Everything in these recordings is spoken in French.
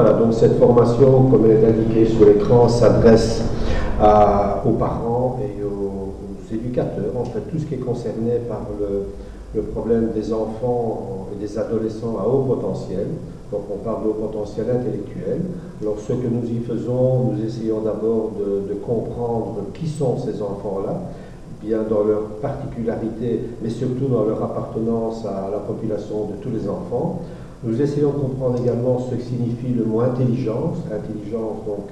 Voilà, donc cette formation, comme elle est indiquée sur l'écran, s'adresse aux parents et aux éducateurs, en fait, tout ce qui est concerné par le problème des enfants et des adolescents à haut potentiel. Donc on parle de haut potentiel intellectuel. Alors ce que nous y faisons, nous essayons d'abord de comprendre qui sont ces enfants-là, bien dans leur particularité, mais surtout dans leur appartenance à la population de tous les enfants. Nous essayons de comprendre également ce que signifie le mot intelligence. Intelligence, donc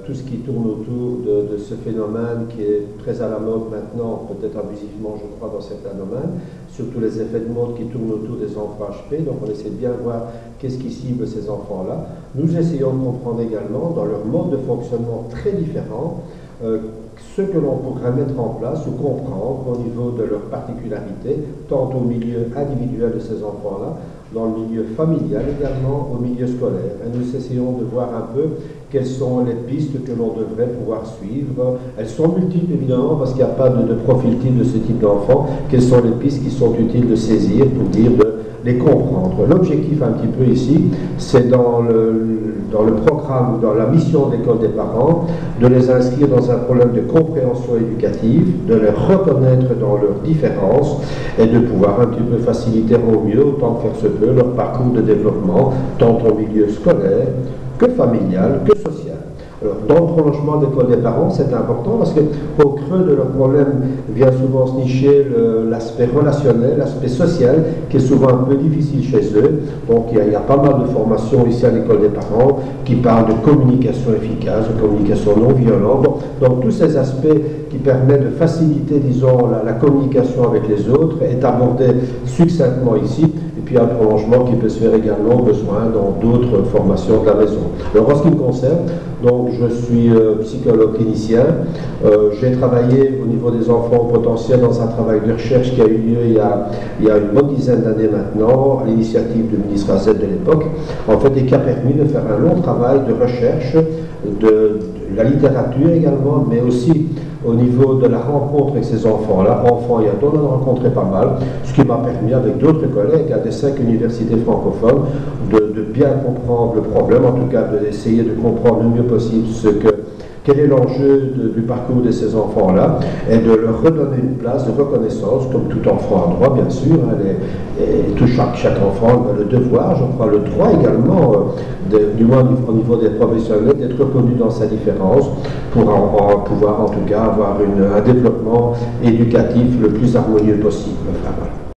tout ce qui tourne autour de ce phénomène qui est très à la mode maintenant, peut-être abusivement, je crois, dans certains domaines, surtout les effets de mode qui tournent autour des enfants HP. Donc on essaie de bien voir qu'est-ce qui cible ces enfants-là. Nous essayons de comprendre également, dans leur mode de fonctionnement très différent, ce que l'on pourrait mettre en place ou comprendre au niveau de leurs particularités, tant au milieu individuel de ces enfants-là, dans le milieu familial également, au milieu scolaire. Et nous essayons de voir un peu quelles sont les pistes que l'on devrait pouvoir suivre. Elles sont multiples évidemment parce qu'il n'y a pas de profil type de ce type d'enfant. Quelles sont les pistes qui sont utiles de saisir pour dire de les comprendre. L'objectif un petit peu ici, c'est dans le programme ou dans la mission de l'école des parents, de les inscrire dans un problème de compréhension éducative, de les reconnaître dans leurs différences et de pouvoir un petit peu faciliter au mieux, autant que faire se peut, leur parcours de développement, tant au milieu scolaire que familial, que social. Alors, dans le prolongement de l'école des parents, c'est important parce qu'au creux de leur problème vient souvent se nicher l'aspect relationnel, l'aspect social, qui est souvent un peu difficile chez eux. Donc, il y a pas mal de formations ici à l'école des parents qui parlent de communication efficace, de communication non violente. Donc, tous ces aspects qui permettent de faciliter, disons, la communication avec les autres est abordé succinctement ici. Et puis, un prolongement qui peut se faire également au besoin dans d'autres formations de la maison. Alors, en ce qui me concerne, donc, je suis psychologue clinicien. J'ai travaillé au niveau des enfants au potentiel dans un travail de recherche qui a eu lieu il y a une bonne dizaine d'années maintenant, à l'initiative du ministre Azet de l'époque, en fait, et qui a permis de faire un long travail de recherche de la littérature également, mais aussi au niveau de la rencontre avec ces enfants-là. Enfants, on en a rencontré pas mal, ce qui m'a permis, avec d'autres collègues à des 5 universités francophones, de bien comprendre le problème, en tout cas d'essayer de comprendre le mieux possible quel est l'enjeu du parcours de ces enfants-là et de leur redonner une place de reconnaissance, comme tout enfant a droit, bien sûr. Chaque enfant a le devoir, je crois, le droit également, du moins au niveau des professionnels, d'être reconnu dans sa différence pour pouvoir en tout cas avoir un développement éducatif le plus harmonieux possible. Enfin, voilà.